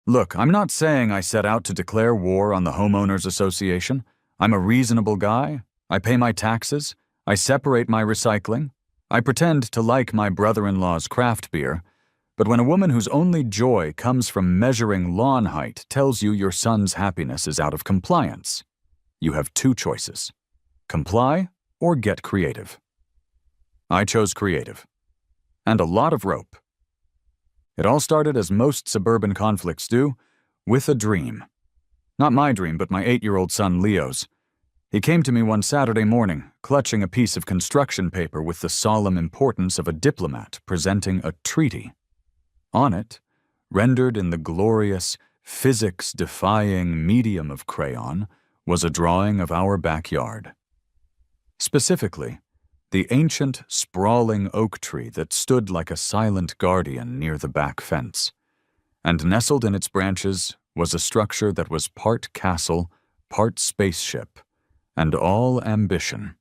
Look, I'm not saying I set out to declare war on the Homeowners Association. I'm a reasonable guy. I pay my taxes. I separate my recycling. I pretend to like my brother-in-law's craft beer. But when a woman whose only joy comes from measuring lawn height tells you your son's happiness is out of compliance, you have two choices: comply or get creative. I chose creative. And a lot of rope. It all started, as most suburban conflicts do, with a dream. Not my dream, but my 8-year-old son Leo's. He came to me one Saturday morning, clutching a piece of construction paper with the solemn importance of a diplomat presenting a treaty. On it, rendered in the glorious, physics-defying medium of crayon, was a drawing of our backyard. Specifically, the ancient, sprawling oak tree that stood like a silent guardian near the back fence. And nestled in its branches was a structure that was part castle, part spaceship, and all ambition.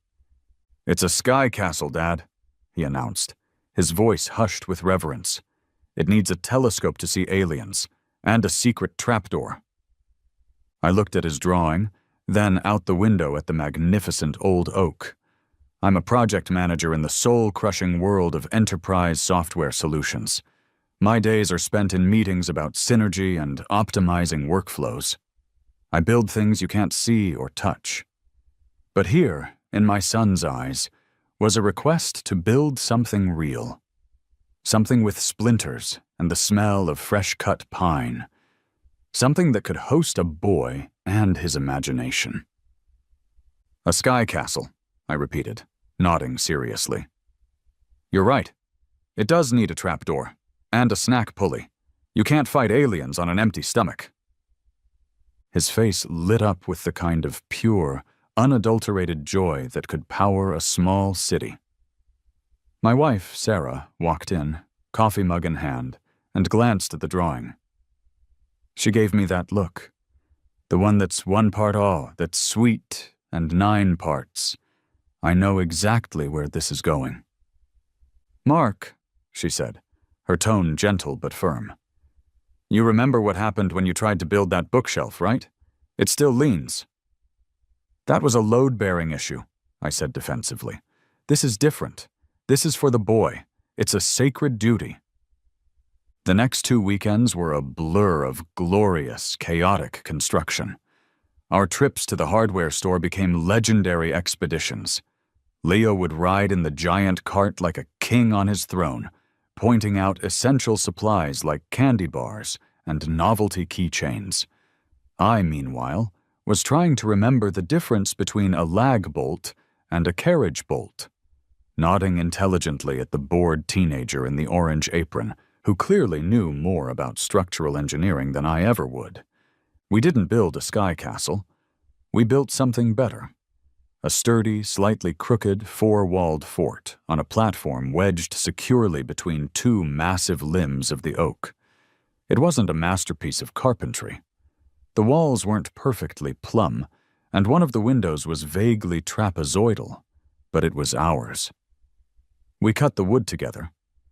"It's a sky castle, Dad," he announced, his voice hushed with reverence. "It needs a telescope to see aliens, and a secret trapdoor." I looked at his drawing, then out the window at the magnificent old oak. I'm a project manager in the soul-crushing world of enterprise software solutions. My days are spent in meetings about synergy and optimizing workflows. I build things you can't see or touch. But here, in my son's eyes, was a request to build something real. Something with splinters and the smell of fresh-cut pine. Something that could host a boy and his imagination. "A sky castle," I repeated, nodding seriously. "You're right. It does need a trapdoor, and a snack pulley. You can't fight aliens on an empty stomach." His face lit up with the kind of pure, unadulterated joy that could power a small city. My wife, Sarah, walked in, coffee mug in hand, and glanced at the drawing. She gave me that look, the one that's one part all, that's sweet and 9 parts. I know exactly where this is going. "Mark," she said, her tone gentle but firm. "You remember what happened when you tried to build that bookshelf, right? It still leans." "That was a load-bearing issue," I said defensively. "This is different. This is for the boy. It's a sacred duty." The next 2 weekends were a blur of glorious, chaotic construction. Our trips to the hardware store became legendary expeditions. Leo would ride in the giant cart like a king on his throne, pointing out essential supplies like candy bars and novelty keychains. I, meanwhile, was trying to remember the difference between a lag bolt and a carriage bolt, nodding intelligently at the bored teenager in the orange apron, who clearly knew more about structural engineering than I ever would. We didn't build a sky castle. We built something better. A sturdy, slightly crooked, 4-walled fort on a platform wedged securely between 2 massive limbs of the oak. It wasn't a masterpiece of carpentry. The walls weren't perfectly plumb, and one of the windows was vaguely trapezoidal, but it was ours. We cut the wood together.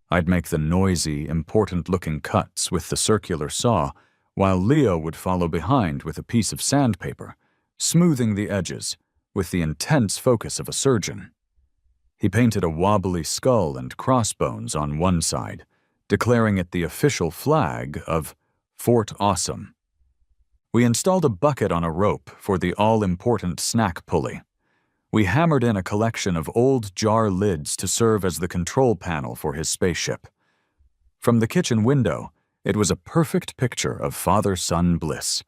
I'd make the noisy, important-looking cuts with the circular saw, while Leo would follow behind with a piece of sandpaper, smoothing the edges with the intense focus of a surgeon. He painted a wobbly skull and crossbones on one side, declaring it the official flag of Fort Awesome. We installed a bucket on a rope for the all-important snack pulley. We hammered in a collection of old jar lids to serve as the control panel for his spaceship. From the kitchen window, it was a perfect picture of father-son bliss.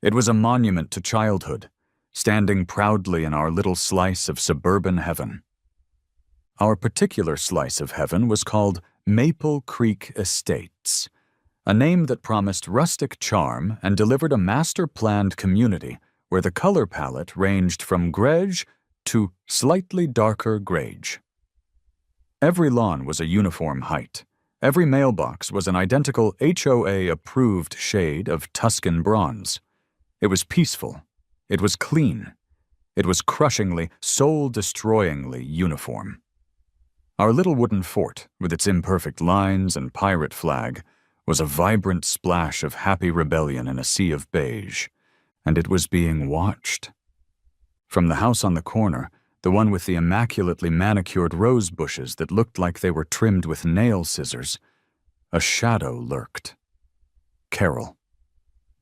It was a monument to childhood, standing proudly in our little slice of suburban heaven. Our particular slice of heaven was called Maple Creek Estates, a name that promised rustic charm and delivered a master-planned community where the color palette ranged from greige to slightly darker greige. Every lawn was a uniform height. Every mailbox was an identical HOA-approved shade of Tuscan bronze. It was peaceful. It was clean. It was crushingly, soul-destroyingly uniform. Our little wooden fort, with its imperfect lines and pirate flag, was a vibrant splash of happy rebellion in a sea of beige, and it was being watched. From the house on the corner, the one with the immaculately manicured rose bushes that looked like they were trimmed with nail scissors, a shadow lurked. Carol,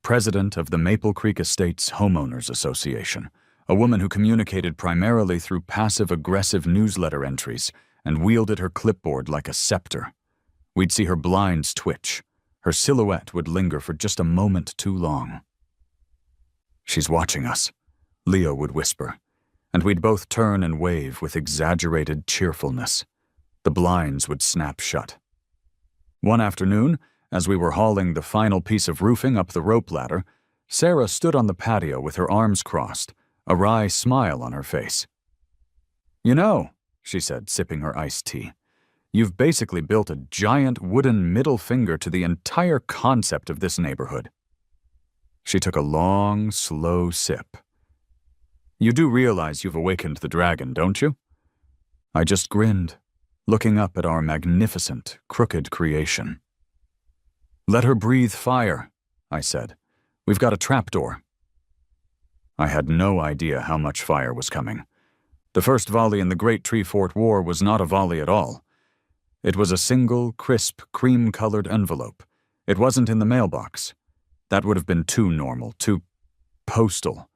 president of the Maple Creek Estates Homeowners Association, a woman who communicated primarily through passive-aggressive newsletter entries and wielded her clipboard like a scepter. We'd see her blinds twitch. Her silhouette would linger for just a moment too long. "She's watching us," Leo would whisper, and we'd both turn and wave with exaggerated cheerfulness. The blinds would snap shut. One afternoon, as we were hauling the final piece of roofing up the rope ladder, Sarah stood on the patio with her arms crossed, a wry smile on her face. "You know," she said, sipping her iced tea, "you've basically built a giant wooden middle finger to the entire concept of this neighborhood." She took a long, slow sip. "You do realize you've awakened the dragon, don't you?" I just grinned, looking up at our magnificent, crooked creation. "Let her breathe fire," I said. "We've got a trapdoor." I had no idea how much fire was coming. The first volley in the Great Tree Fort War was not a volley at all. It was a single, crisp, cream-colored envelope. It wasn't in the mailbox. That would have been too normal, too postal.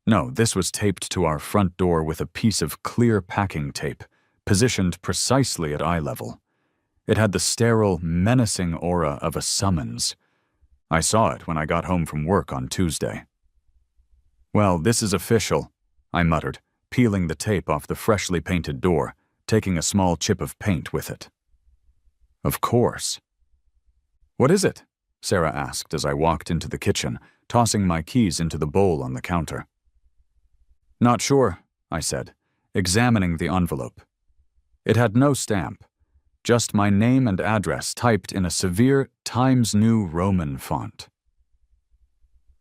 No, this was taped to our front door with a piece of clear packing tape, positioned precisely at eye level. It had the sterile, menacing aura of a summons. I saw it when I got home from work on Tuesday. "Well, this is official," I muttered, peeling the tape off the freshly painted door, taking a small chip of paint with it. "Of course." "What is it?" Sarah asked as I walked into the kitchen, tossing my keys into the bowl on the counter. "Not sure," I said, examining the envelope. It had no stamp, just my name and address typed in a severe Times New Roman font.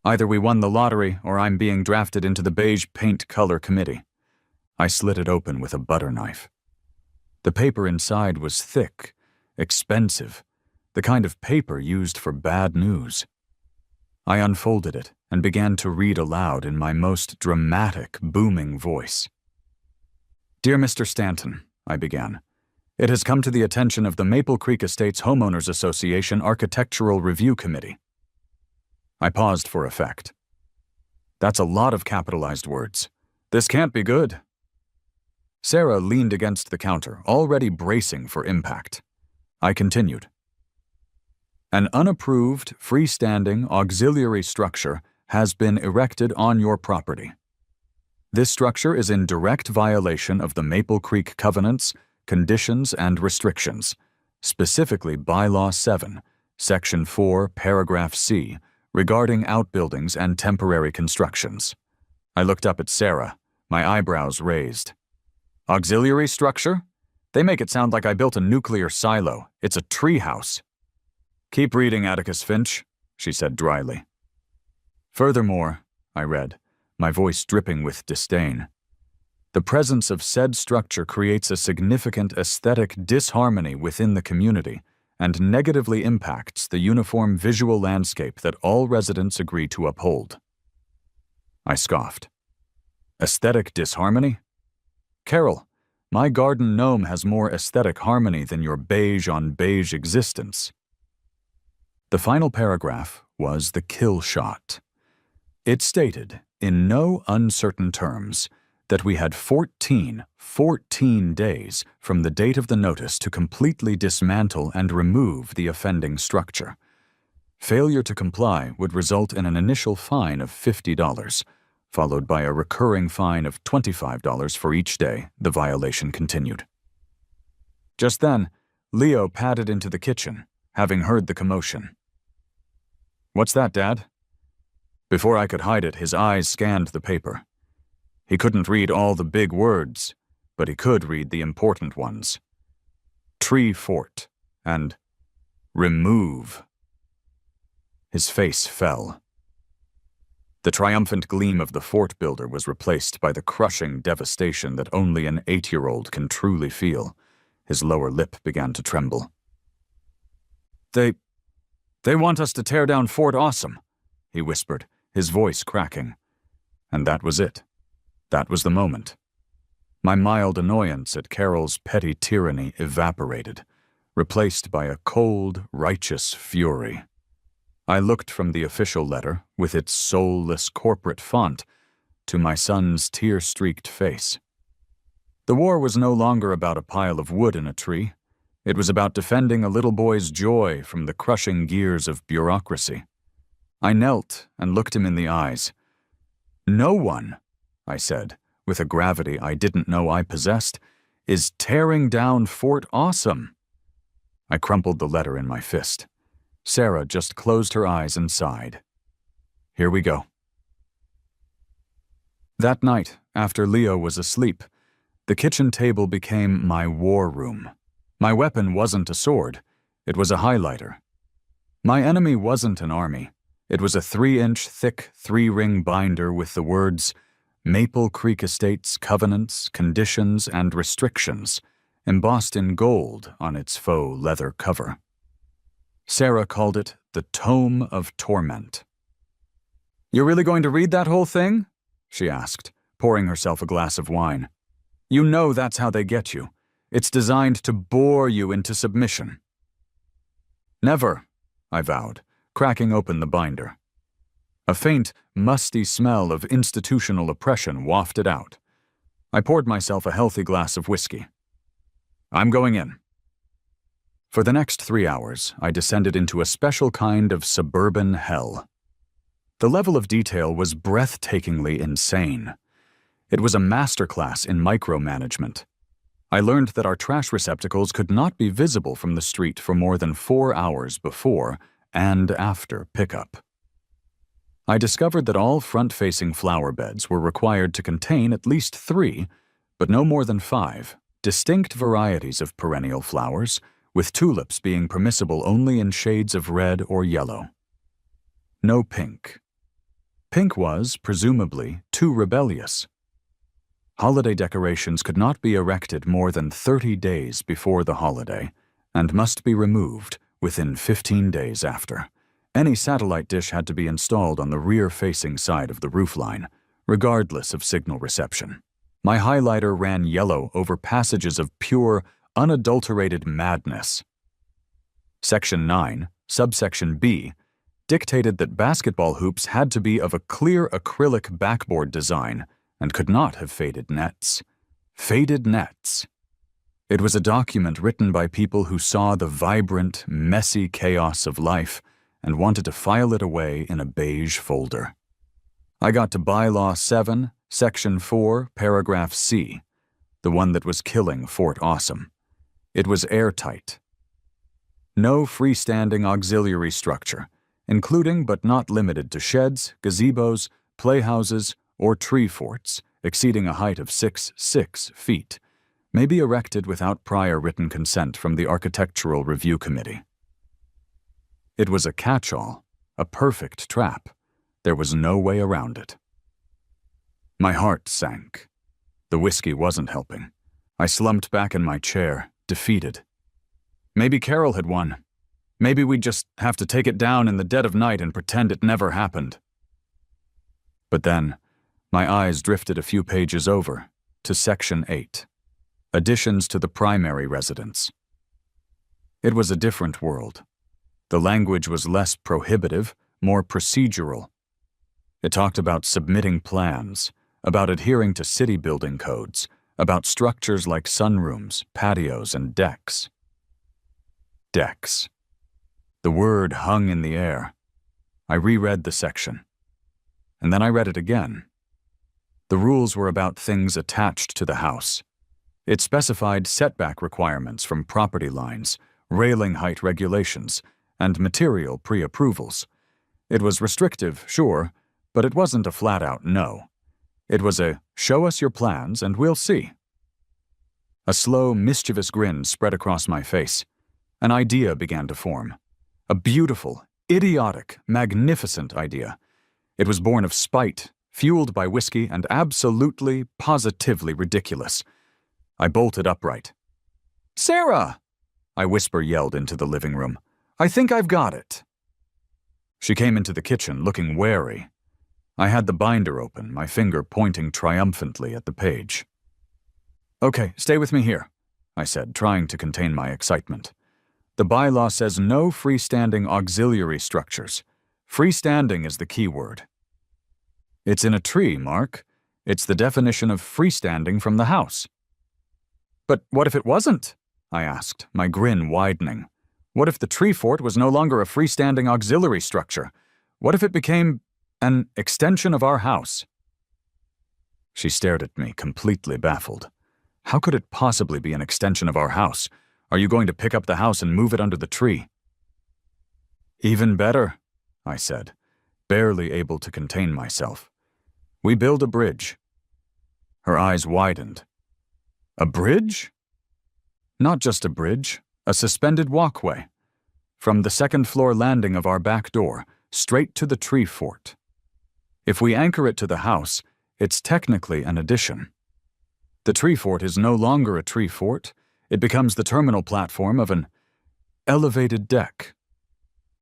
"Either we won the lottery or I'm being drafted into the beige paint color committee." I slit it open with a butter knife. The paper inside was thick, expensive, the kind of paper used for bad news. I unfolded it and began to read aloud in my most dramatic, booming voice. "Dear Mr. Stanton," I began, "it has come to the attention of the Maple Creek Estates Homeowners Association Architectural Review Committee." I paused for effect. "That's a lot of capitalized words. This can't be good." Sarah leaned against the counter, already bracing for impact. I continued. "An unapproved, freestanding, auxiliary structure has been erected on your property. This structure is in direct violation of the Maple Creek covenants, conditions, and restrictions, specifically Bylaw 7, Section 4, Paragraph C, regarding outbuildings and temporary constructions." I looked up at Sarah, my eyebrows raised. "Auxiliary structure? They make it sound like I built a nuclear silo. It's a treehouse." "Keep reading, Atticus Finch," she said dryly. "Furthermore," I read, my voice dripping with disdain, "the presence of said structure creates a significant aesthetic disharmony within the community and negatively impacts the uniform visual landscape that all residents agree to uphold." I scoffed. "Aesthetic disharmony? Carol, my garden gnome has more aesthetic harmony than your beige-on-beige existence." The final paragraph was the kill shot. It stated, in no uncertain terms, that we had 14 days from the date of the notice to completely dismantle and remove the offending structure. Failure to comply would result in an initial fine of $50, followed by a recurring fine of $25 for each day the violation continued. Just then, Leo padded into the kitchen, having heard the commotion. "What's that, Dad?" Before I could hide it, his eyes scanned the paper. He couldn't read all the big words, but he could read the important ones. Tree Fort and remove. His face fell. The triumphant gleam of the fort builder was replaced by the crushing devastation that only an 8-year-old can truly feel. His lower lip began to tremble. They want us to tear down Fort Awesome, he whispered, his voice cracking. And that was it. That was the moment. My mild annoyance at Carol's petty tyranny evaporated, replaced by a cold, righteous fury. I looked from the official letter, with its soulless corporate font, to my son's tear-streaked face. The war was no longer about a pile of wood in a tree. It was about defending a little boy's joy from the crushing gears of bureaucracy. I knelt and looked him in the eyes. "No one," I said, with a gravity I didn't know I possessed, "is tearing down Fort Awesome." I crumpled the letter in my fist. Sarah just closed her eyes and sighed. Here we go. That night, after Leo was asleep, the kitchen table became my war room. My weapon wasn't a sword, it was a highlighter. My enemy wasn't an army. It was a 3-inch thick 3-ring binder with the words Maple Creek Estates Covenants, Conditions, and Restrictions embossed in gold on its faux leather cover. Sarah called it the Tome of Torment. "You're really going to read that whole thing?" she asked, pouring herself a glass of wine. "You know that's how they get you. It's designed to bore you into submission." "Never," I vowed, cracking open the binder. A faint, musty smell of institutional oppression wafted out. I poured myself a healthy glass of whiskey. "I'm going in." For the next 3 hours, I descended into a special kind of suburban hell. The level of detail was breathtakingly insane. It was a masterclass in micromanagement. I learned that our trash receptacles could not be visible from the street for more than 4 hours before and after pickup. I discovered that all front-facing flower beds were required to contain at least 3, but no more than 5, distinct varieties of perennial flowers, with tulips being permissible only in shades of red or yellow. No pink. Pink was, presumably, too rebellious. Holiday decorations could not be erected more than 30 days before the holiday, and must be removed within 15 days after. Any satellite dish had to be installed on the rear-facing side of the roofline, regardless of signal reception. My highlighter ran yellow over passages of pure, unadulterated madness. Section 9, subsection B, dictated that basketball hoops had to be of a clear acrylic backboard design and could not have faded nets. Faded nets. It was a document written by people who saw the vibrant, messy chaos of life and wanted to file it away in a beige folder. I got to Bylaw 7, Section 4, Paragraph C, the one that was killing Fort Awesome. It was airtight. No freestanding auxiliary structure, including but not limited to sheds, gazebos, playhouses, or tree forts exceeding a height of 6 feet, may be erected without prior written consent from the Architectural Review Committee. It was a catch-all, a perfect trap. There was no way around it. My heart sank. The whiskey wasn't helping. I slumped back in my chair, defeated. Maybe Carol had won. Maybe we'd just have to take it down in the dead of night and pretend it never happened. But then, my eyes drifted a few pages over, to Section 8, Additions to the Primary Residence. It was a different world. The language was less prohibitive, more procedural. It talked about submitting plans, about adhering to city building codes, about structures like sunrooms, patios, and decks. Decks. The word hung in the air. I reread the section. And then I read it again. The rules were about things attached to the house. It specified setback requirements from property lines, railing height regulations, and material pre-approvals. It was restrictive, sure, but it wasn't a flat-out no. It was a, show us your plans and we'll see. A slow, mischievous grin spread across my face. An idea began to form. A beautiful, idiotic, magnificent idea. It was born of spite, fueled by whiskey, and absolutely, positively ridiculous. I bolted upright. "Sarah!" I whisper-yelled into the living room. "I think I've got it." She came into the kitchen, looking wary. I had the binder open, my finger pointing triumphantly at the page. "Okay, stay with me here," I said, trying to contain my excitement. "The bylaw says no freestanding auxiliary structures. Freestanding is the key word." "It's in a tree, Mark. It's the definition of freestanding from the house." "But what if it wasn't?" I asked, my grin widening. "What if the tree fort was no longer a freestanding auxiliary structure? What if it became an extension of our house?" She stared at me, completely baffled. "How could it possibly be an extension of our house? Are you going to pick up the house and move it under the tree?" "Even better," I said, barely able to contain myself. "We build a bridge." Her eyes widened. "A bridge?" "Not just a bridge, a suspended walkway. From the second-floor landing of our back door, straight to the tree fort. If we anchor it to the house, it's technically an addition. The tree fort is no longer a tree fort. It becomes the terminal platform of an elevated deck."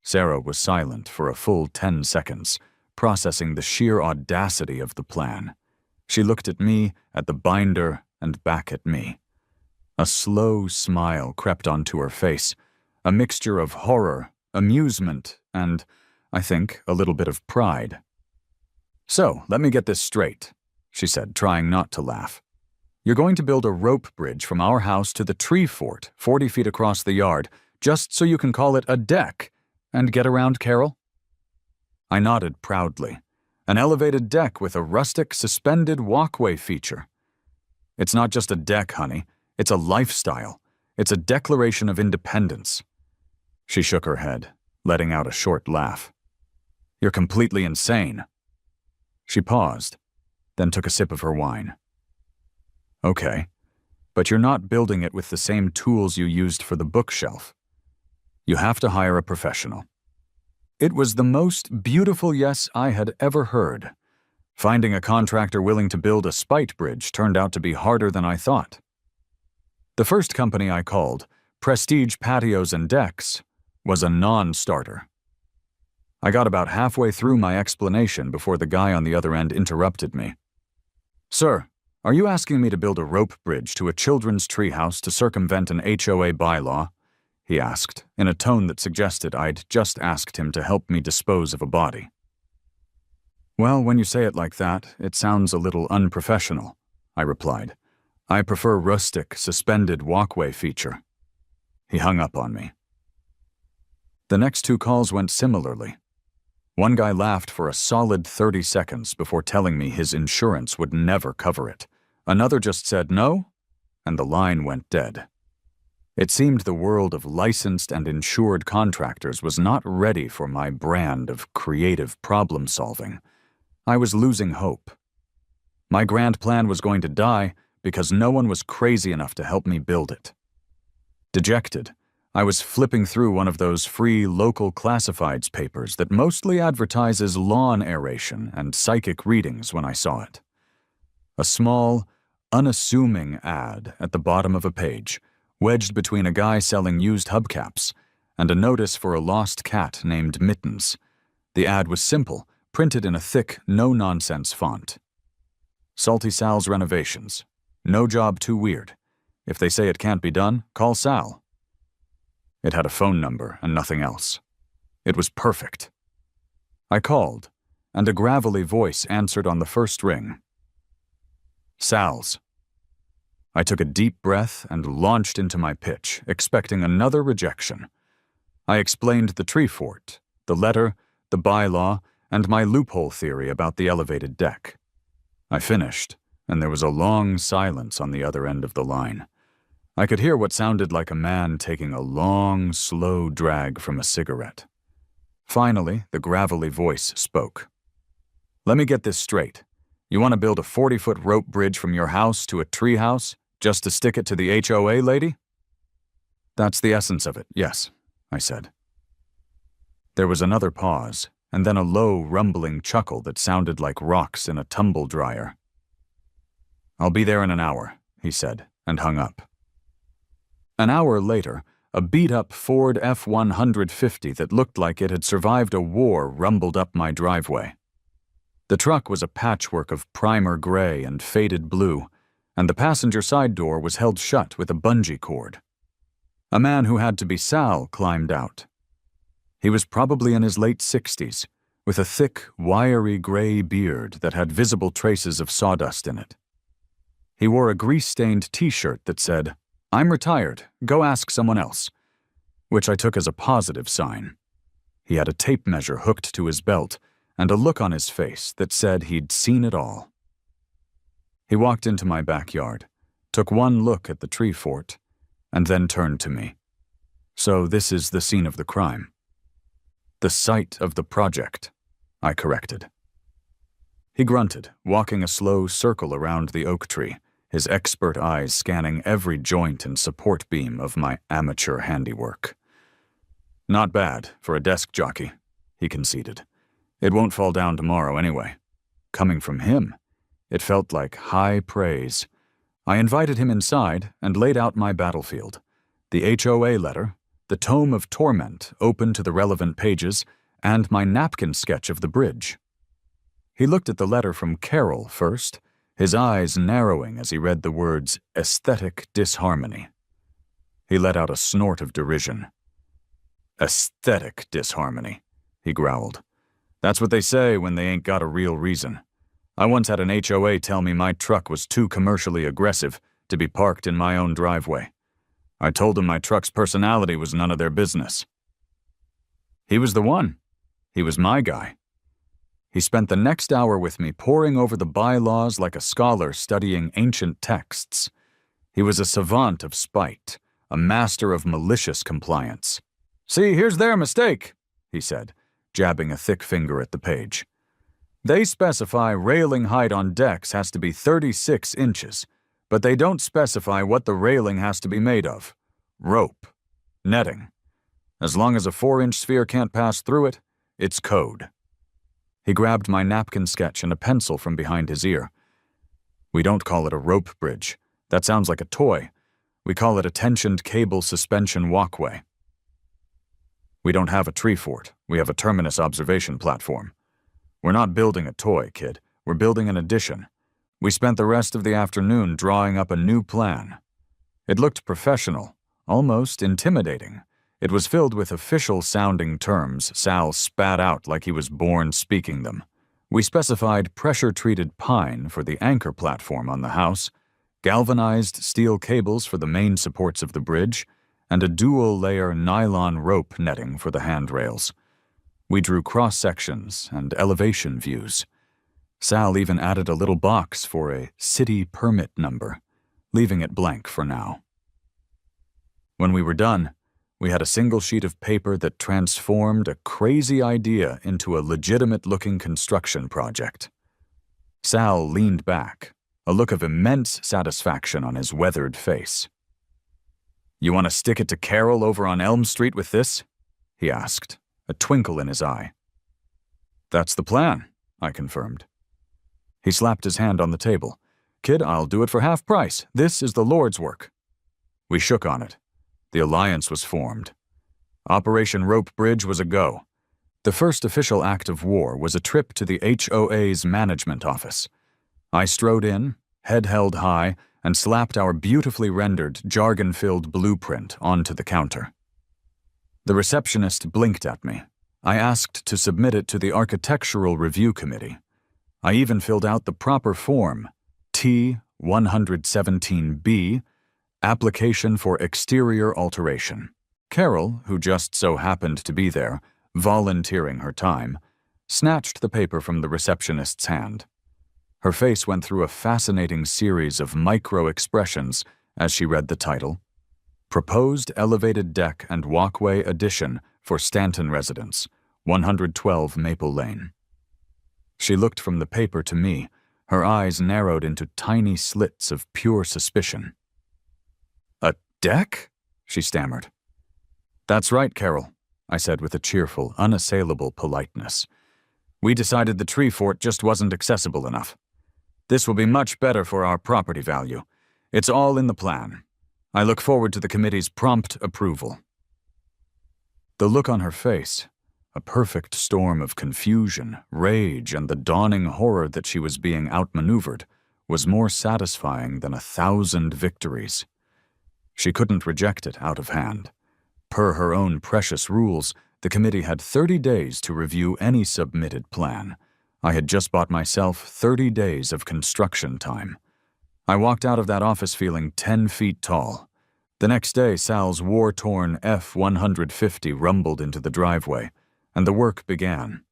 Sarah was silent for a full 10 seconds, processing the sheer audacity of the plan. She looked at me, at the binder, and back at me. A slow smile crept onto her face, a mixture of horror, amusement, and, I think, a little bit of pride. "So, let me get this straight," she said, trying not to laugh. "You're going to build a rope bridge from our house to the tree fort, 40 feet across the yard, just so you can call it a deck, and get around Carol?" I nodded proudly. "An elevated deck with a rustic, suspended walkway feature. It's not just a deck, honey. It's a lifestyle. It's a declaration of independence." She shook her head, letting out a short laugh. "You're completely insane." She paused, then took a sip of her wine. "Okay, but you're not building it with the same tools you used for the bookshelf. You have to hire a professional." It was the most beautiful yes I had ever heard. Finding a contractor willing to build a spite bridge turned out to be harder than I thought. The first company I called, Prestige Patios and Decks, was a non-starter. I got about halfway through my explanation before the guy on the other end interrupted me. "Sir, are you asking me to build a rope bridge to a children's treehouse to circumvent an HOA bylaw?" he asked, in a tone that suggested I'd just asked him to help me dispose of a body. "Well, when you say it like that, it sounds a little unprofessional," I replied. "I prefer rustic, suspended walkway feature." He hung up on me. The next 2 calls went similarly. One guy laughed for a solid 30 seconds before telling me his insurance would never cover it. Another just said no, and the line went dead. It seemed the world of licensed and insured contractors was not ready for my brand of creative problem-solving. I was losing hope. My grand plan was going to die because no one was crazy enough to help me build it. Dejected, I was flipping through one of those free local classifieds papers that mostly advertises lawn aeration and psychic readings when I saw it. A small, unassuming ad at the bottom of a page, wedged between a guy selling used hubcaps and a notice for a lost cat named Mittens. The ad was simple, printed in a thick, no-nonsense font. "Salty Sal's Renovations. No job too weird. If they say it can't be done, call Sal." It had a phone number and nothing else. It was perfect. I called, and a gravelly voice answered on the first ring. "Sal's." I took a deep breath and launched into my pitch, expecting another rejection. I explained the tree fort, the letter, the bylaw, and my loophole theory about the elevated deck. I finished, and there was a long silence on the other end of the line. I could hear what sounded like a man taking a long, slow drag from a cigarette. Finally, the gravelly voice spoke. "Let me get this straight. You want to build a 40-foot rope bridge from your house to a tree house just to stick it to the HOA lady?" "That's the essence of it, yes," I said. There was another pause, and then a low, rumbling chuckle that sounded like rocks in a tumble dryer. "I'll be there in an hour," he said, and hung up. An hour later, a beat-up Ford F-150 that looked like it had survived a war rumbled up my driveway. The truck was a patchwork of primer gray and faded blue, and the passenger side door was held shut with a bungee cord. A man who had to be Sal climbed out. He was probably in his late 60s, with a thick, wiry gray beard that had visible traces of sawdust in it. He wore a grease-stained t-shirt that said, "I'm retired, go ask someone else," which I took as a positive sign. He had a tape measure hooked to his belt and a look on his face that said he'd seen it all. He walked into my backyard, took one look at the tree fort, and then turned to me. "So this is the scene of the crime." "The site of the project," I corrected. He grunted, walking a slow circle around the oak tree, his expert eyes scanning every joint and support beam of my amateur handiwork. "Not bad for a desk jockey," he conceded. "It won't fall down tomorrow anyway." Coming from him, it felt like high praise. I invited him inside and laid out my battlefield. The HOA letter, the tome of torment open to the relevant pages, and my napkin sketch of the bridge. He looked at the letter from Carol first, his eyes narrowing as he read the words aesthetic disharmony. He let out a snort of derision. "Aesthetic disharmony," he growled. "That's what they say when they ain't got a real reason. I once had an HOA tell me my truck was too commercially aggressive to be parked in my own driveway. I told them my truck's personality was none of their business." He was the one. He was my guy. He spent the next hour with me poring over the bylaws like a scholar studying ancient texts. He was a savant of spite, a master of malicious compliance. "See, here's their mistake," he said, jabbing a thick finger at the page. "They specify railing height on decks has to be 36 inches, but they don't specify what the railing has to be made of. Rope. Netting. As long as a 4-inch sphere can't pass through it, it's code." He grabbed my napkin sketch and a pencil from behind his ear. "We don't call it a rope bridge. That sounds like a toy. We call it a tensioned cable suspension walkway. We don't have a tree fort. We have a terminus observation platform. We're not building a toy, kid. We're building an addition. We spent the rest of the afternoon drawing up a new plan. It looked professional, almost intimidating. It was filled with official-sounding terms Sal spat out like he was born speaking them. We specified pressure-treated pine for the anchor platform on the house, galvanized steel cables for the main supports of the bridge, and a dual-layer nylon rope netting for the handrails. We drew cross-sections and elevation views. Sal even added a little box for a city permit number, leaving it blank for now. When we were done, we had a single sheet of paper that transformed a crazy idea into a legitimate-looking construction project. Sal leaned back, a look of immense satisfaction on his weathered face. "You want to stick it to Carol over on Elm Street with this?" he asked, a twinkle in his eye. "That's the plan," I confirmed. He slapped his hand on the table. "Kid, I'll do it for half price. This is the Lord's work." We shook on it. The alliance was formed. Operation Rope Bridge was a go. The first official act of war was a trip to the HOA's management office. I strode in, head held high, and slapped our beautifully rendered, jargon-filled blueprint onto the counter. The receptionist blinked at me. I asked to submit it to the Architectural Review Committee. I even filled out the proper form, T-117B, Application for Exterior Alteration. Carol, who just so happened to be there, volunteering her time, snatched the paper from the receptionist's hand. Her face went through a fascinating series of micro-expressions as she read the title, Proposed Elevated Deck and Walkway Addition for Stanton Residence, 112 Maple Lane. She looked from the paper to me, her eyes narrowed into tiny slits of pure suspicion. "A deck?" she stammered. "That's right, Carol," I said with a cheerful, unassailable politeness. "We decided the tree fort just wasn't accessible enough. This will be much better for our property value. It's all in the plan. I look forward to the committee's prompt approval." The look on her face, a perfect storm of confusion, rage, and the dawning horror that she was being outmaneuvered, was more satisfying than 1,000 victories. She couldn't reject it out of hand. Per her own precious rules, the committee had 30 days to review any submitted plan. I had just bought myself 30 days of construction time. I walked out of that office feeling 10 feet tall. The next day, Sal's war-torn F-150 rumbled into the driveway, and the work began.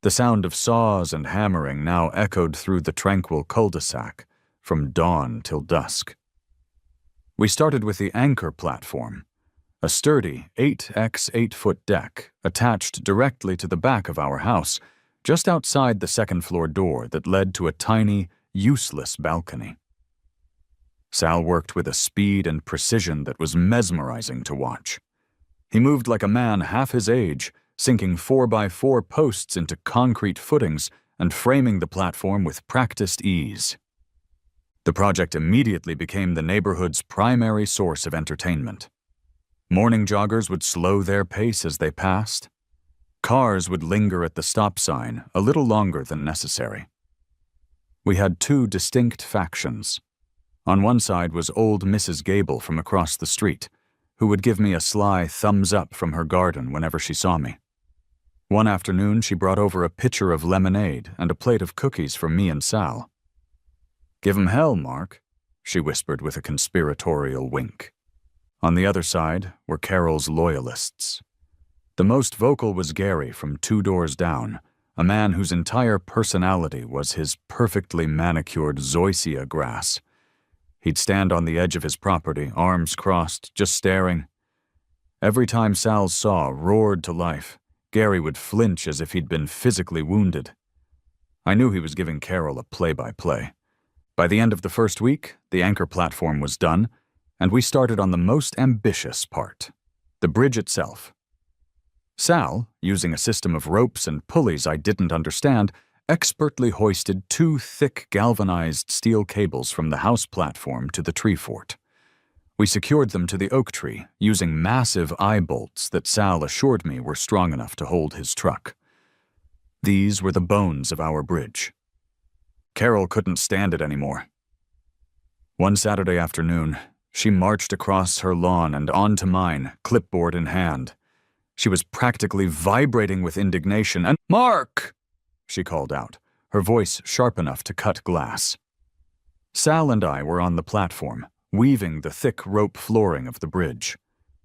The sound of saws and hammering now echoed through the tranquil cul-de-sac, from dawn till dusk. We started with the anchor platform, a sturdy 8x8-foot deck attached directly to the back of our house, just outside the second-floor door that led to a tiny, useless balcony. Sal worked with a speed and precision that was mesmerizing to watch. He moved like a man half his age, sinking 4x4 posts into concrete footings and framing the platform with practiced ease. The project immediately became the neighborhood's primary source of entertainment. Morning joggers would slow their pace as they passed. Cars would linger at the stop sign a little longer than necessary. We had two distinct factions. On one side was old Mrs. Gable from across the street, who would give me a sly thumbs up from her garden whenever she saw me. One afternoon, she brought over a pitcher of lemonade and a plate of cookies for me and Sal. "Give 'em hell, Mark," she whispered with a conspiratorial wink. On the other side were Carol's loyalists. The most vocal was Gary from 2 doors down, a man whose entire personality was his perfectly manicured zoysia grass. He'd stand on the edge of his property, arms crossed, just staring. Every time Sal's saw roared to life, Gary would flinch as if he'd been physically wounded. I knew he was giving Carol a play-by-play. By the end of the first week, the anchor platform was done, and we started on the most ambitious part, the bridge itself. Sal, using a system of ropes and pulleys I didn't understand, expertly hoisted 2 thick galvanized steel cables from the house platform to the tree fort. We secured them to the oak tree using massive eye bolts that Sal assured me were strong enough to hold his truck. These were the bones of our bridge. Carol couldn't stand it anymore. One Saturday afternoon, she marched across her lawn and onto mine, clipboard in hand. She was practically vibrating with indignation, and "Mark!" she called out, her voice sharp enough to cut glass. Sal and I were on the platform, weaving the thick rope flooring of the bridge.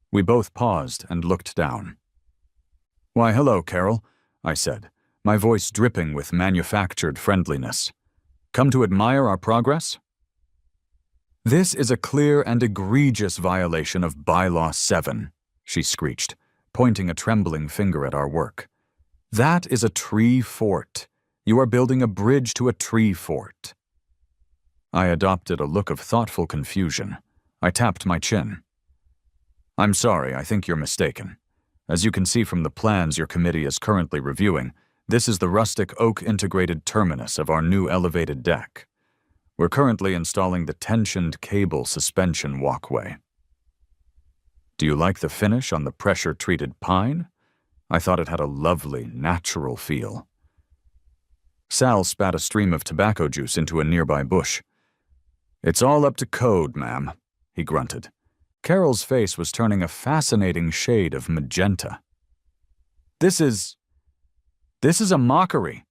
We both paused and looked down. "Why, hello, Carol," I said, my voice dripping with manufactured friendliness. "Come to admire our progress?" "This is a clear and egregious violation of Bylaw 7, she screeched, pointing a trembling finger at our work. "That is a tree fort. You are building a bridge to a tree fort." I adopted a look of thoughtful confusion. I tapped my chin. "I'm sorry, I think you're mistaken. As you can see from the plans your committee is currently reviewing, this is the rustic oak integrated terminus of our new elevated deck. We're currently installing the tensioned cable suspension walkway." "Do you like the finish on the pressure-treated pine? I thought it had a lovely, natural feel." Sal spat a stream of tobacco juice into a nearby bush. "It's all up to code, ma'am," he grunted. Carol's face was turning a fascinating shade of magenta. This is a mockery.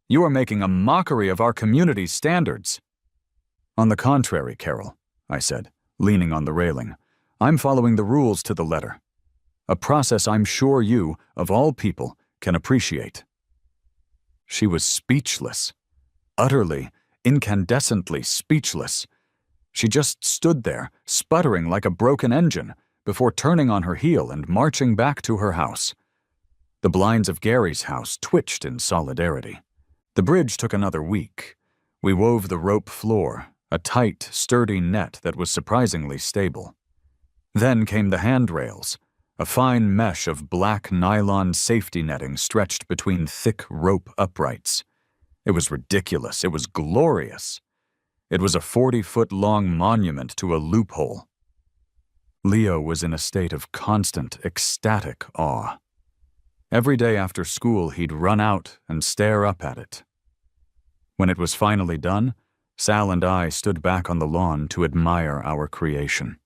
You are making a mockery of our community's standards." "On the contrary, Carol," I said, leaning on the railing, "I'm following the rules to the letter. A process I'm sure you, of all people, can appreciate." She was speechless. Utterly, incandescently speechless. She just stood there, sputtering like a broken engine, before turning on her heel and marching back to her house. The blinds of Gary's house twitched in solidarity. The bridge took another week. We wove the rope floor, a tight, sturdy net that was surprisingly stable. Then came the handrails, a fine mesh of black nylon safety netting stretched between thick rope uprights. It was ridiculous. It was glorious. It was a 40-foot-long monument to a loophole. Leo was in a state of constant, ecstatic awe. Every day after school, he'd run out and stare up at it. When it was finally done, Sal and I stood back on the lawn to admire our creation.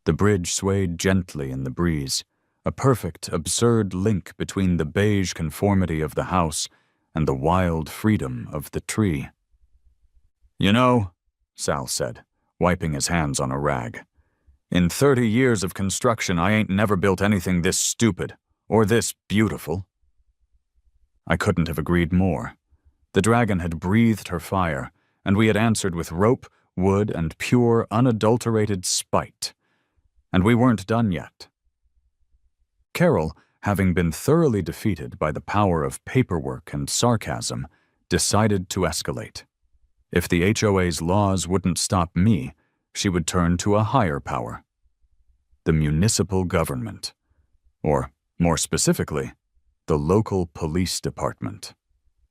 The bridge swayed gently in the breeze, a perfect, absurd link between the beige conformity of the house and the wild freedom of the tree. "You know," Sal said, wiping his hands on a rag, "in 30 years of construction, I ain't never built anything this stupid or this beautiful." I couldn't have agreed more. The dragon had breathed her fire, and we had answered with rope, wood, and pure, unadulterated spite. And we weren't done yet. Carol, having been thoroughly defeated by the power of paperwork and sarcasm, decided to escalate. If the HOA's laws wouldn't stop me, she would turn to a higher power. The municipal government. Or, more specifically, the local police department.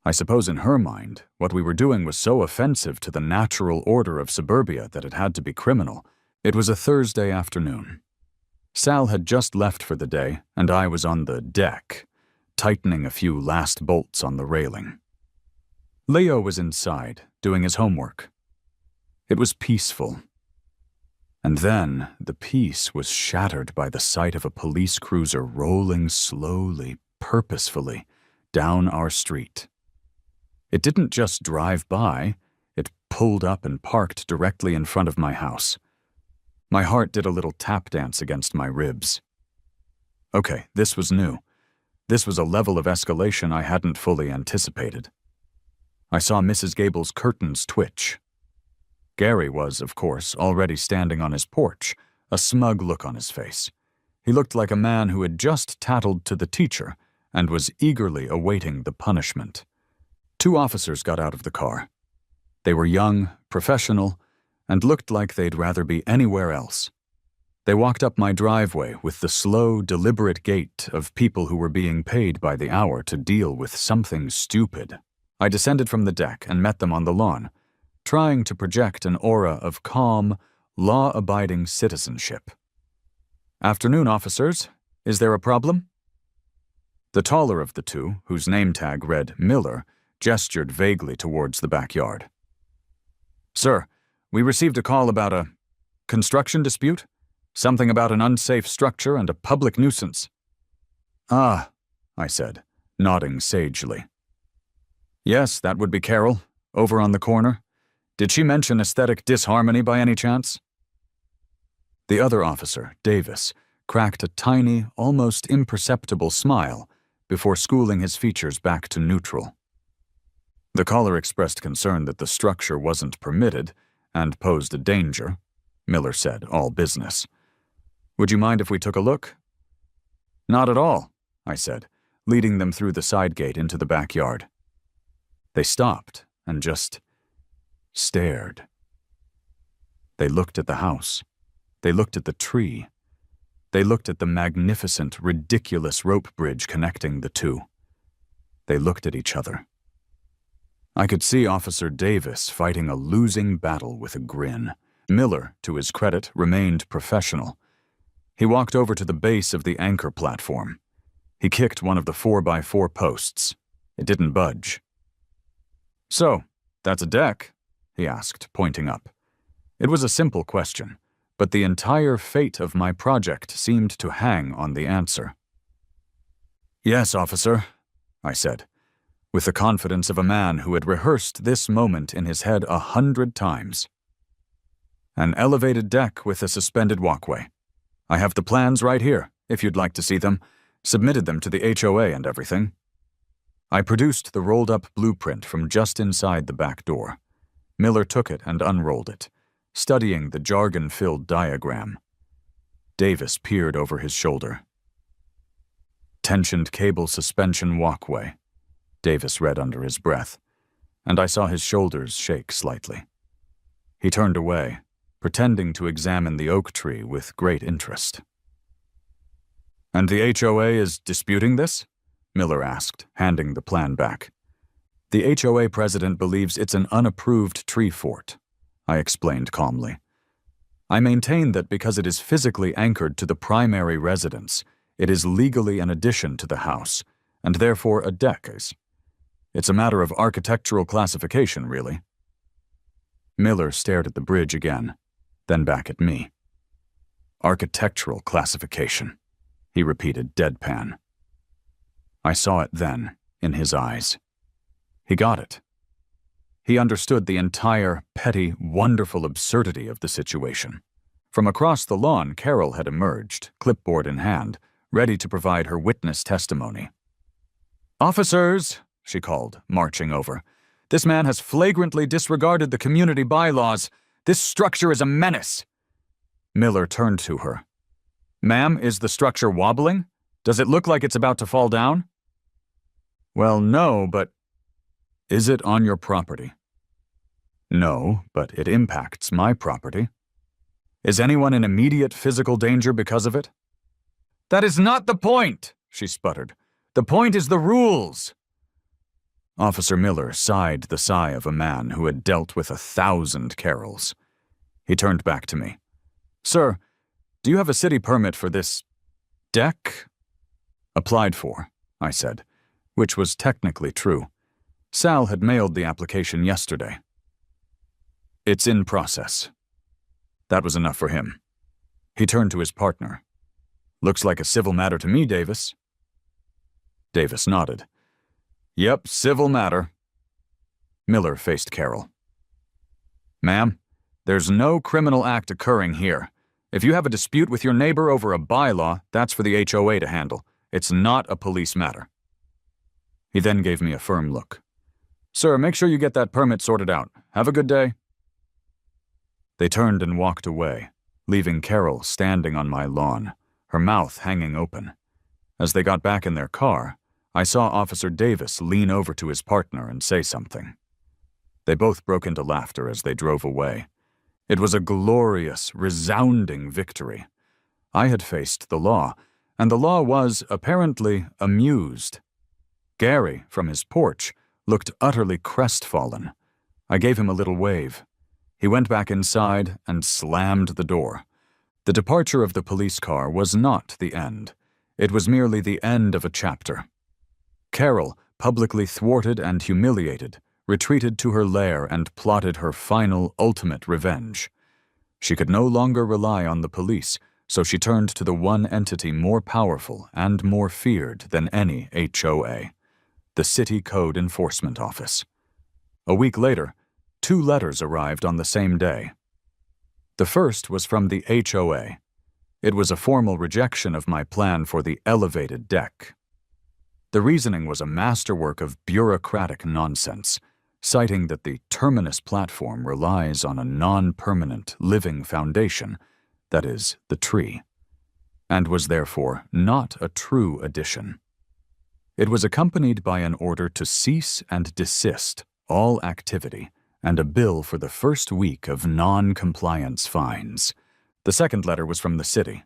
I suppose in her mind, what we were doing was so offensive to the natural order of suburbia that it had to be criminal. It was a Thursday afternoon. Sal had just left for the day, and I was on the deck, tightening a few last bolts on the railing. Leo was inside, doing his homework. It was peaceful. And then the peace was shattered by the sight of a police cruiser rolling slowly, purposefully, down our street. It didn't just drive by, it pulled up and parked directly in front of my house. My heart did a little tap dance against my ribs. Okay, this was new. This was a level of escalation I hadn't fully anticipated. I saw Mrs. Gable's curtains twitch. Gary was, of course, already standing on his porch, a smug look on his face. He looked like a man who had just tattled to the teacher and was eagerly awaiting the punishment. 2 officers got out of the car. They were young, professional, and looked like they'd rather be anywhere else. They walked up my driveway with the slow, deliberate gait of people who were being paid by the hour to deal with something stupid. I descended from the deck and met them on the lawn, trying to project an aura of calm, law-abiding citizenship. "Afternoon, officers. Is there a problem?" The taller of the 2, whose name tag read Miller, gestured vaguely towards the backyard. "Sir, we received a call about a construction dispute? Something about an unsafe structure and a public nuisance." "Ah," I said, nodding sagely. "Yes, that would be Carol, over on the corner. Did she mention aesthetic disharmony by any chance?" The other officer, Davis, cracked a tiny, almost imperceptible smile before schooling his features back to neutral. The caller expressed concern that the structure wasn't permitted and posed a danger, Miller said, all business. "Would you mind if we took a look?" "Not at all," I said, leading them through the side gate into the backyard. They stopped and just stared. They looked at the house. They looked at the tree. They looked at the magnificent, ridiculous rope bridge connecting the 2. They looked at each other. I could see Officer Davis fighting a losing battle with a grin. Miller, to his credit, remained professional. He walked over to the base of the anchor platform. He kicked one of the 4x4 posts. It didn't budge. "So, that's a deck?" he asked, pointing up. It was a simple question, but the entire fate of my project seemed to hang on the answer. "Yes, officer," I said, with the confidence of a man who had rehearsed this moment in his head 100 times. "An elevated deck with a suspended walkway. I have the plans right here, if you'd like to see them. Submitted them to the HOA and everything." I produced the rolled-up blueprint from just inside the back door. Miller took it and unrolled it, studying the jargon-filled diagram. Davis peered over his shoulder. "Tensioned cable suspension walkway," Davis read under his breath, and I saw his shoulders shake slightly. He turned away, pretending to examine the oak tree with great interest. "And the HOA is disputing this?" Miller asked, handing the plan back. "The HOA president believes it's an unapproved tree fort," I explained calmly. I maintain that because it is physically anchored to the primary residence, it is legally an addition to the house, and therefore a deck is. It's a matter of architectural classification, really. Miller stared at the bridge again, then back at me. Architectural classification, he repeated deadpan. I saw it then, in his eyes. He got it. He understood the entire, petty, wonderful absurdity of the situation. From across the lawn, Carol had emerged, clipboard in hand, ready to provide her witness testimony. "Officers," she called, marching over. "This man has flagrantly disregarded the community bylaws. This structure is a menace." Miller turned to her. "Ma'am, is the structure wobbling? Does it look like it's about to fall down?" "Well, no, but—" "Is it on your property?" "No, but it impacts my property." "Is anyone in immediate physical danger because of it?" "That is not the point," she sputtered. "The point is the rules." Officer Miller sighed the sigh of a man who had dealt with 1,000 Carols. He turned back to me. "Sir, do you have a city permit for this deck?" "Applied for," I said, which was technically true. Sal had mailed the application yesterday. "It's in process." That was enough for him. He turned to his partner. "Looks like a civil matter to me, Davis." Davis nodded. "Yep, civil matter." Miller faced Carol. "Ma'am, there's no criminal act occurring here. If you have a dispute with your neighbor over a bylaw, that's for the HOA to handle. It's not a police matter." He then gave me a firm look. "Sir, make sure you get that permit sorted out. Have a good day." They turned and walked away, leaving Carol standing on my lawn, her mouth hanging open. As they got back in their car, I saw Officer Davis lean over to his partner and say something. They both broke into laughter as they drove away. It was a glorious, resounding victory. I had faced the law, and the law was, apparently, amused. Gary, from his porch, looked utterly crestfallen. I gave him a little wave. He went back inside and slammed the door. The departure of the police car was not the end. It was merely the end of a chapter. Carol, publicly thwarted and humiliated, retreated to her lair and plotted her final, ultimate revenge. She could no longer rely on the police, so she turned to the one entity more powerful and more feared than any HOA, the City Code Enforcement Office. A week later, 2 letters arrived on the same day. The first was from the HOA. It was a formal rejection of my plan for the elevated deck. The reasoning was a masterwork of bureaucratic nonsense, citing that the terminus platform relies on a non-permanent living foundation, that is, the tree, and was therefore not a true addition. It was accompanied by an order to cease and desist all activity and a bill for the first week of non-compliance fines. The second letter was from the city.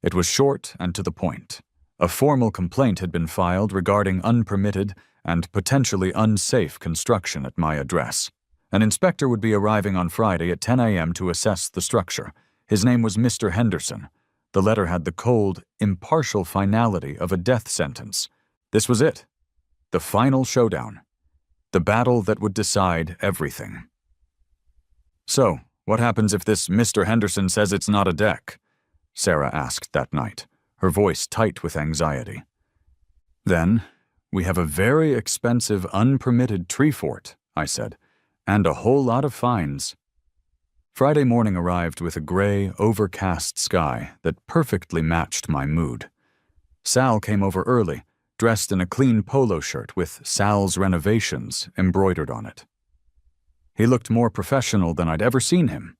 It was short and to the point. A formal complaint had been filed regarding unpermitted and potentially unsafe construction at my address. An inspector would be arriving on Friday at 10 a.m. to assess the structure. His name was Mr. Henderson. The letter had the cold, impartial finality of a death sentence. This was it. The final showdown. The battle that would decide everything. "So, what happens if this Mr. Henderson says it's not a deck?" Sarah asked that night, her voice tight with anxiety. "Then, we have a very expensive unpermitted tree fort," I said, "and a whole lot of fines." Friday morning arrived with a gray, overcast sky that perfectly matched my mood. Sal came over early, dressed in a clean polo shirt with Sal's Renovations embroidered on it. He looked more professional than I'd ever seen him.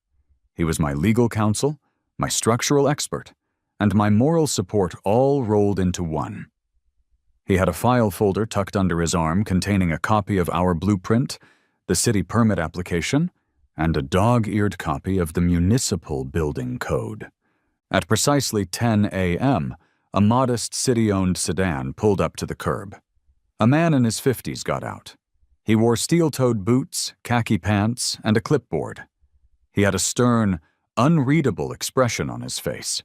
He was my legal counsel, my structural expert, and my moral support all rolled into one. He had a file folder tucked under his arm containing a copy of our blueprint, the city permit application, and a dog-eared copy of the municipal building code. At precisely 10 a.m., a modest city-owned sedan pulled up to the curb. A man in his 50s got out. He wore steel-toed boots, khaki pants, and a clipboard. He had a stern, unreadable expression on his face.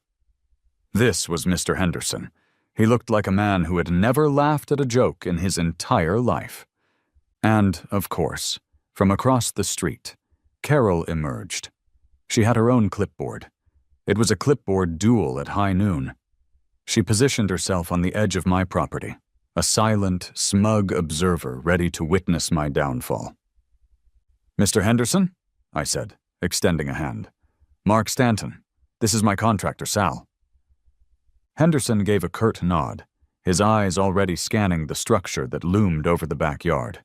This was Mr. Henderson. He looked like a man who had never laughed at a joke in his entire life. And, of course, from across the street, Carol emerged. She had her own clipboard. It was a clipboard duel at high noon. She positioned herself on the edge of my property, a silent, smug observer ready to witness my downfall. "Mr. Henderson?" I said, extending a hand. "Mark Stanton. This is my contractor, Sal." Henderson gave a curt nod, his eyes already scanning the structure that loomed over the backyard.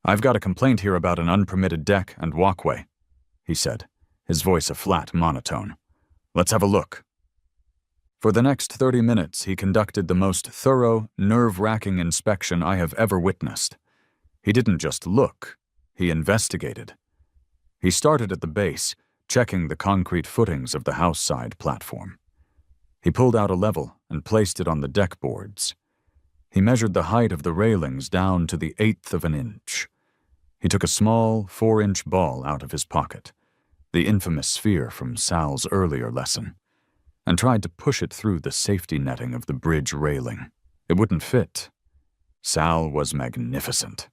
"I've got a complaint here about an unpermitted deck and walkway," he said, his voice a flat monotone. "Let's have a look." For the next 30 minutes, he conducted the most thorough, nerve-wracking inspection I have ever witnessed. He didn't just look, he investigated. He started at the base, checking the concrete footings of the house-side platform. He pulled out a level and placed it on the deck boards. He measured the height of the railings down to the 1/8 of an inch. He took a small 4-inch ball out of his pocket, the infamous sphere from Sal's earlier lesson, and tried to push it through the safety netting of the bridge railing. It wouldn't fit. Sal was magnificent.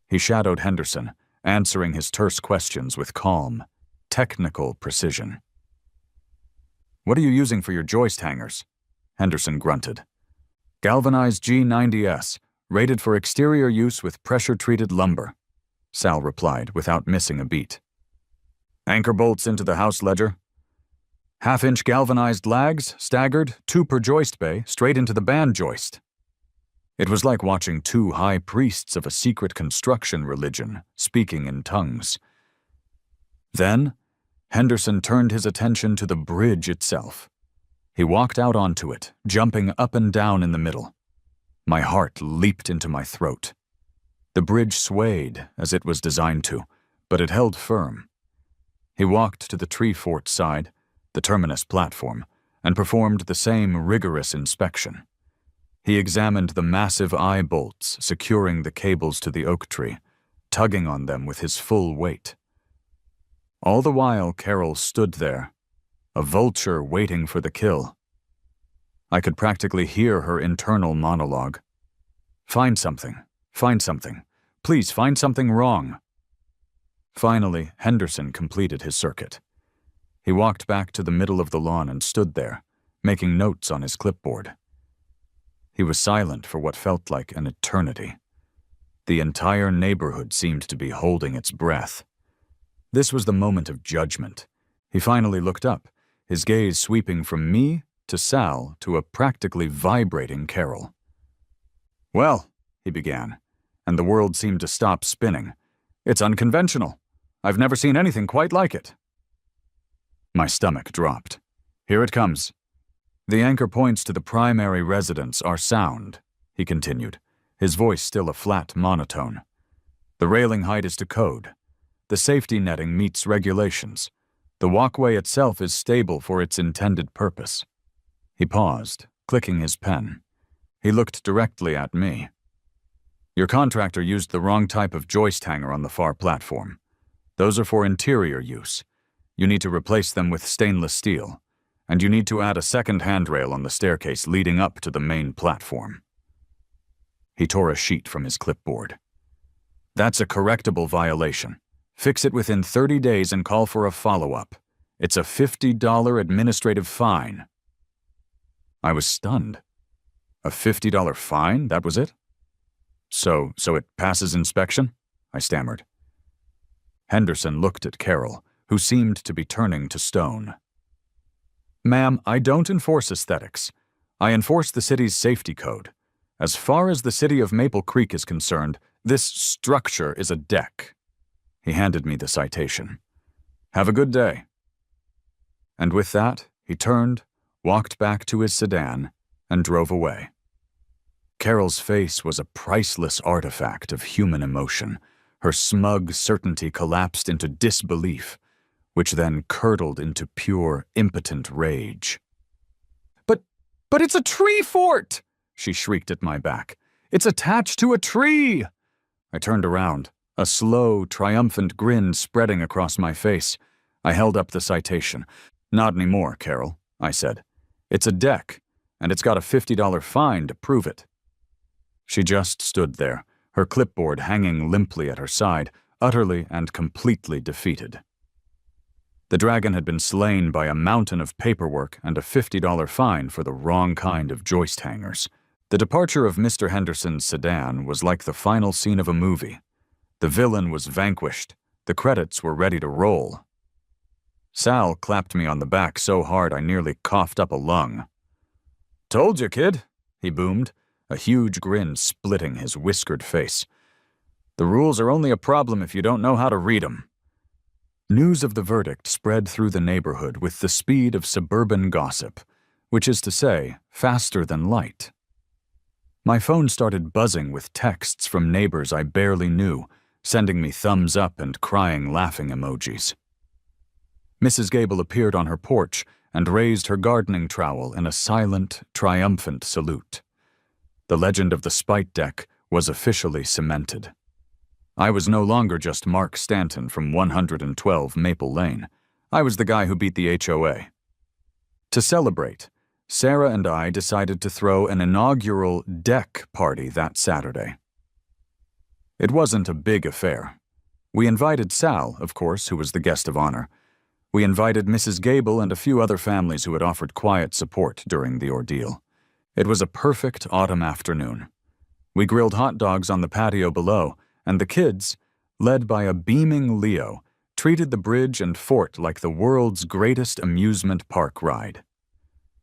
He shadowed Henderson, answering his terse questions with calm, technical precision. "What are you using for your joist hangers?" Henderson grunted. "Galvanized G90S, rated for exterior use with pressure-treated lumber," Sal replied without missing a beat. "Anchor bolts into the house ledger. 1/2-inch galvanized lags, staggered, 2 per joist bay, straight into the band joist." It was like watching 2 high priests of a secret construction religion speaking in tongues. Then, Henderson turned his attention to the bridge itself. He walked out onto it, jumping up and down in the middle. My heart leaped into my throat. The bridge swayed, as it was designed to, but it held firm. He walked to the tree fort side, the terminus platform, and performed the same rigorous inspection. He examined the massive eye bolts securing the cables to the oak tree, tugging on them with his full weight. All the while, Carol stood there, a vulture waiting for the kill. I could practically hear her internal monologue. Find something. Please find something wrong." Finally, Henderson completed his circuit. He walked back to the middle of the lawn and stood there, making notes on his clipboard. He was silent for what felt like an eternity. The entire neighborhood seemed to be holding its breath. This was the moment of judgment. He finally looked up, his gaze sweeping from me to Sal to a practically vibrating Carol. "Well," he began, and the world seemed to stop spinning. "It's unconventional. I've never seen anything quite like it." My stomach dropped. "Here it comes. The anchor points to the primary residence are sound," he continued, his voice still a flat monotone. "The railing height is to code. The safety netting meets regulations. The walkway itself is stable for its intended purpose." He paused, clicking his pen. He looked directly at me. "Your contractor used the wrong type of joist hanger on the far platform. Those are for interior use. You need to replace them with stainless steel, and you need to add a second handrail on the staircase leading up to the main platform." He tore a sheet from his clipboard. "That's a correctable violation. Fix it within 30 days and call for a follow-up. It's a $50 administrative fine." I was stunned. A $50 fine, that was it? So it passes inspection?" I stammered. Henderson looked at Carol, who seemed to be turning to stone. "Ma'am, I don't enforce aesthetics. I enforce the city's safety code. As far as the city of Maple Creek is concerned, this structure is a deck." He handed me the citation. "Have a good day." And with that, he turned, walked back to his sedan, and drove away. Carol's face was a priceless artifact of human emotion. Her smug certainty collapsed into disbelief, which then curdled into pure, impotent rage. But it's a tree fort!" she shrieked at my back. "It's attached to a tree!" I turned around, a slow, triumphant grin spreading across my face. I held up the citation. "Not anymore, Carol," I said. "It's a deck, and it's got a $50 fine to prove it." She just stood there, her clipboard hanging limply at her side, utterly and completely defeated. The dragon had been slain by a mountain of paperwork and a $50 fine for the wrong kind of joist hangers. The departure of Mr. Henderson's sedan was like the final scene of a movie. The villain was vanquished. The credits were ready to roll. Sal clapped me on the back so hard I nearly coughed up a lung. "Told you, kid," he boomed, a huge grin splitting his whiskered face. "The rules are only a problem if you don't know how to read 'em." News of the verdict spread through the neighborhood with the speed of suburban gossip, which is to say, faster than light. My phone started buzzing with texts from neighbors I barely knew, sending me thumbs up and crying laughing emojis. Mrs. Gable appeared on her porch and raised her gardening trowel in a silent, triumphant salute. The legend of the spite deck was officially cemented. I was no longer just Mark Stanton from 112 Maple Lane. I was the guy who beat the HOA. To celebrate, Sarah and I decided to throw an inaugural deck party that Saturday. It wasn't a big affair. We invited Sal, of course, who was the guest of honor. We invited Mrs. Gable and a few other families who had offered quiet support during the ordeal. It was a perfect autumn afternoon. We grilled hot dogs on the patio below, and the kids, led by a beaming Leo, treated the bridge and fort like the world's greatest amusement park ride.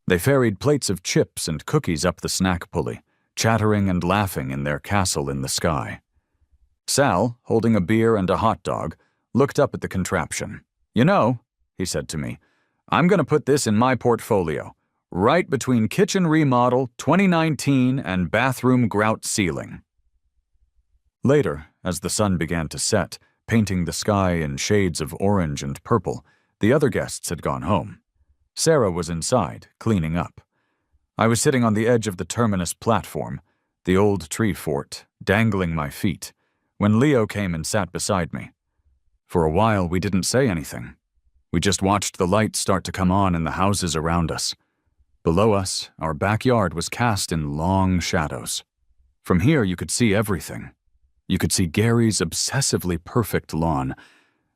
They ferried plates of chips and cookies up the snack pulley, chattering and laughing in their castle in the sky. Sal, holding a beer and a hot dog, looked up at the contraption. "You know," he said to me, "I'm going to put this in my portfolio, right between kitchen remodel 2019 and bathroom grout ceiling." Later, as the sun began to set, painting the sky in shades of orange and purple, the other guests had gone home. Sarah was inside, cleaning up. I was sitting on the edge of the terminus platform, the old tree fort, dangling my feet, when Leo came and sat beside me. For a while, we didn't say anything. We just watched the lights start to come on in the houses around us. Below us, our backyard was cast in long shadows. From here, you could see everything. You could see Gary's obsessively perfect lawn,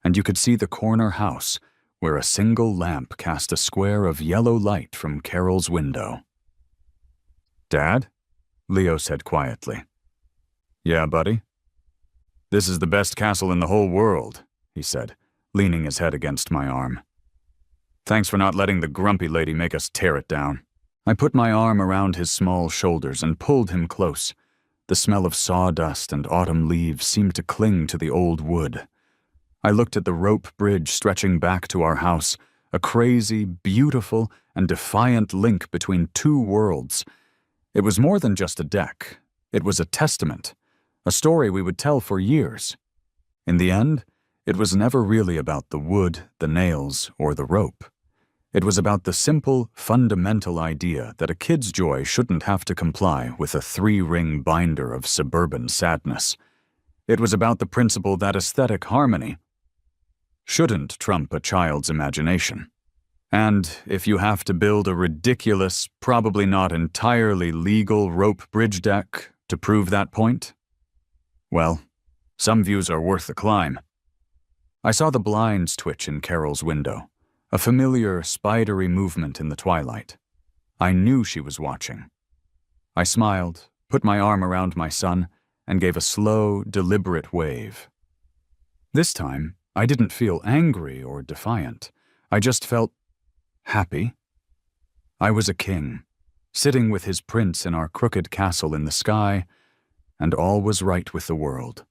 and you could see the corner house, where a single lamp cast a square of yellow light from Carol's window. "Dad?" Leo said quietly. "Yeah, buddy?" "This is the best castle in the whole world," he said, leaning his head against my arm. "Thanks for not letting the grumpy lady make us tear it down." I put my arm around his small shoulders and pulled him close. The smell of sawdust and autumn leaves seemed to cling to the old wood. I looked at the rope bridge stretching back to our house, a crazy, beautiful, and defiant link between two worlds. It was more than just a deck. It was a testament, a story we would tell for years. In the end, it was never really about the wood, the nails, or the rope. It was about the simple, fundamental idea that a kid's joy shouldn't have to comply with a 3-ring binder of suburban sadness. It was about the principle that aesthetic harmony shouldn't trump a child's imagination. And if you have to build a ridiculous, probably not entirely legal rope bridge deck to prove that point, well, some views are worth the climb. I saw the blinds twitch in Carol's window, a familiar, spidery movement in the twilight. I knew she was watching. I smiled, put my arm around my son, and gave a slow, deliberate wave. This time, I didn't feel angry or defiant. I just felt happy. I was a king, sitting with his prince in our crooked castle in the sky, and all was right with the world.